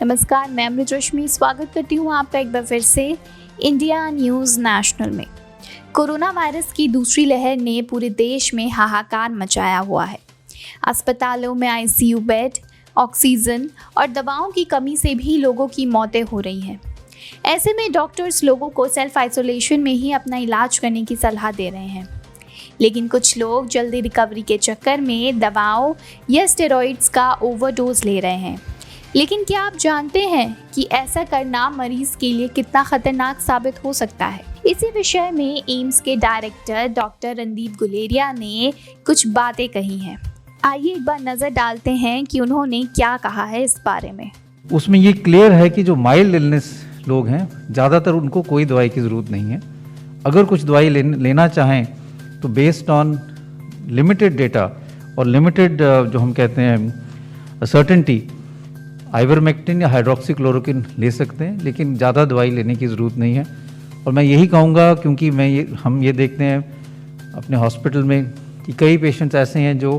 नमस्कार, मैं अमृत रश्मि स्वागत करती हूँ आपका एक बार फिर से इंडिया न्यूज़ नेशनल में। कोरोना वायरस की दूसरी लहर ने पूरे देश में हाहाकार मचाया हुआ है। अस्पतालों में आईसीयू बेड, ऑक्सीजन और दवाओं की कमी से भी लोगों की मौतें हो रही हैं। ऐसे में डॉक्टर्स लोगों को सेल्फ आइसोलेशन में ही अपना इलाज करने की सलाह दे रहे हैं, लेकिन कुछ लोग जल्दी रिकवरी के चक्कर में दवाओं या स्टेरॉइड्स का ओवरडोज ले रहे हैं। लेकिन क्या आप जानते हैं कि ऐसा करना मरीज के लिए कितना खतरनाक साबित हो सकता है? इसी विषय में एम्स के डायरेक्टर डॉक्टर रणदीप गुलेरिया ने कुछ बातें कही हैं। आइए एक बार नजर डालते हैं कि उन्होंने क्या कहा है इस बारे में। उसमें ये क्लियर है कि जो माइल्ड इलनेस लोग हैं ज़्यादातर उनको कोई दवाई की ज़रूरत नहीं है। अगर कुछ दवाई लेना चाहें तो बेस्ड ऑन लिमिटेड डेटा और लिमिटेड जो हम कहते हैं सर्टेनिटी, आइवरमेक्टिन या हाइड्रोक्सीक्लोरोक्विन ले सकते हैं, लेकिन ज़्यादा दवाई लेने की ज़रूरत नहीं है। और मैं यही कहूँगा, क्योंकि हम ये देखते हैं अपने हॉस्पिटल में कि कई पेशेंट्स ऐसे हैं जो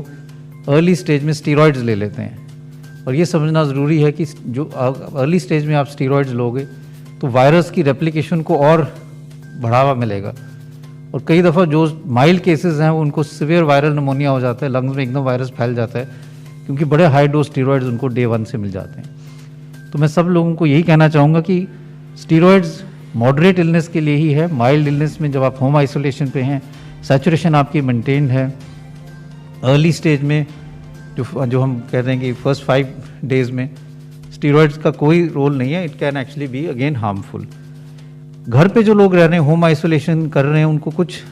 अर्ली स्टेज में स्टीरॉयड्स ले लेते हैं, और ये समझना ज़रूरी है कि जो अर्ली स्टेज में आप स्टीरॉयड्स लोगे तो वायरस की रेप्लिकेशन को और बढ़ावा मिलेगा, और कई दफ़ा जो माइल्ड केसेस हैं उनको सिवियर वायरल निमोनिया हो जाता है, लंग्स में एकदम वायरस फैल जाता है, क्योंकि बड़े हाई डोज स्टीरॉयड्स उनको डे 1 से मिल जाते हैं। तो मैं सब लोगों को यही कहना चाहूँगा कि स्टीरॉयड्स मॉडरेट इलनेस के लिए ही है। माइल्ड इलनेस में जब आप होम आइसोलेशन पे हैं, सैचुरेशन आपकी मेंटेन्ड है, अर्ली स्टेज में जो हम कहते हैं कि फर्स्ट 5 डेज़ में स्टीरॉयड्स का कोई रोल नहीं है, it can actually be again harmful. घर पे जो लोग रह रहे हैं, होम आइसोलेशन कर रहे हैं, उनको कुछ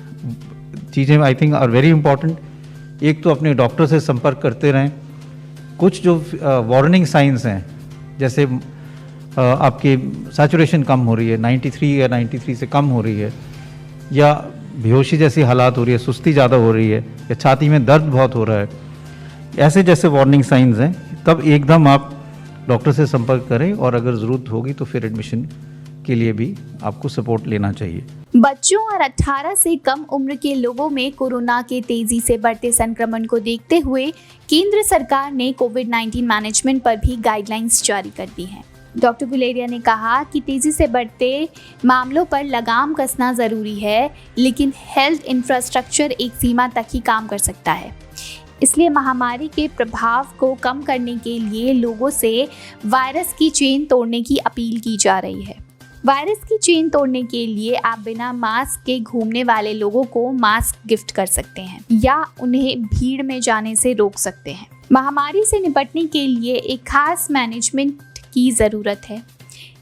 चीज़ें I think are very important. एक तो अपने डॉक्टर से संपर्क करते रहें। कुछ जो वार्निंग साइंस हैं, जैसे आपकी सैचुरेशन कम हो रही है, 93 या 93 से कम हो रही है, या बेहोशी जैसी हालात हो रही है, सुस्ती ज़्यादा हो रही है, या छाती में दर्द बहुत हो रहा है, ऐसे जैसे वार्निंग साइंस हैं, तब एकदम आप डॉक्टर से संपर्क करें, और अगर ज़रूरत होगी तो फिर एडमिशन के लिए भी आपको सपोर्ट लेना चाहिए। बच्चों और 18 से कम उम्र के लोगों में कोरोना के तेजी से बढ़ते संक्रमण को देखते हुए केंद्र सरकार ने कोविड-19 मैनेजमेंट पर भी गाइडलाइंस जारी कर दी हैं। डॉक्टर गुलेरिया ने कहा कि तेजी से बढ़ते मामलों पर लगाम कसना जरूरी है, लेकिन हेल्थ इंफ्रास्ट्रक्चर एक सीमा तक ही काम कर सकता है। इसलिए महामारी के प्रभाव को कम करने के लिए लोगों से वायरस की चेन तोड़ने की अपील की जा रही है। वायरस की चेन तोड़ने के लिए आप बिना मास्क के घूमने वाले लोगों को मास्क गिफ्ट कर सकते हैं, या उन्हें भीड़ में जाने से रोक सकते हैं। महामारी से निपटने के लिए एक खास मैनेजमेंट की ज़रूरत है।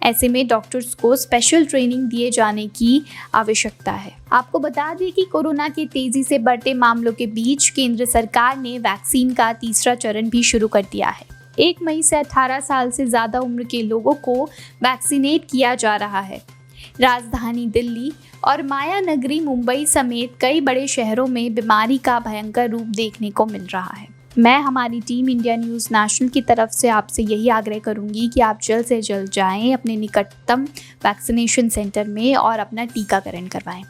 ऐसे में डॉक्टर्स को स्पेशल ट्रेनिंग दिए जाने की आवश्यकता है। आपको बता दें कि कोरोना के तेजी से बढ़ते मामलों के बीच केंद्र सरकार ने वैक्सीन का तीसरा चरण भी शुरू कर दिया है। 1 मई से 18 साल से ज़्यादा उम्र के लोगों को वैक्सीनेट किया जा रहा है। राजधानी दिल्ली और माया नगरी मुंबई समेत कई बड़े शहरों में बीमारी का भयंकर रूप देखने को मिल रहा है। मैं हमारी टीम इंडिया न्यूज़ नेशनल की तरफ से आपसे यही आग्रह करूंगी कि आप जल्द से जल्द जाएं अपने निकटतम वैक्सीनेशन सेंटर में और अपना टीकाकरण करवाएं।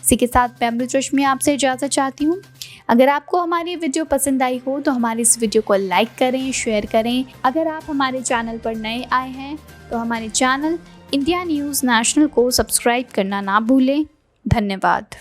इसी के साथ मैं अमृत रश्मि आपसे इजाज़त चाहती हूँ। अगर आपको हमारी वीडियो पसंद आई हो तो हमारे इस वीडियो को लाइक करें, शेयर करें। अगर आप हमारे चैनल पर नए आए हैं तो हमारे चैनल इंडिया न्यूज़ नेशनल को सब्सक्राइब करना ना भूलें। धन्यवाद।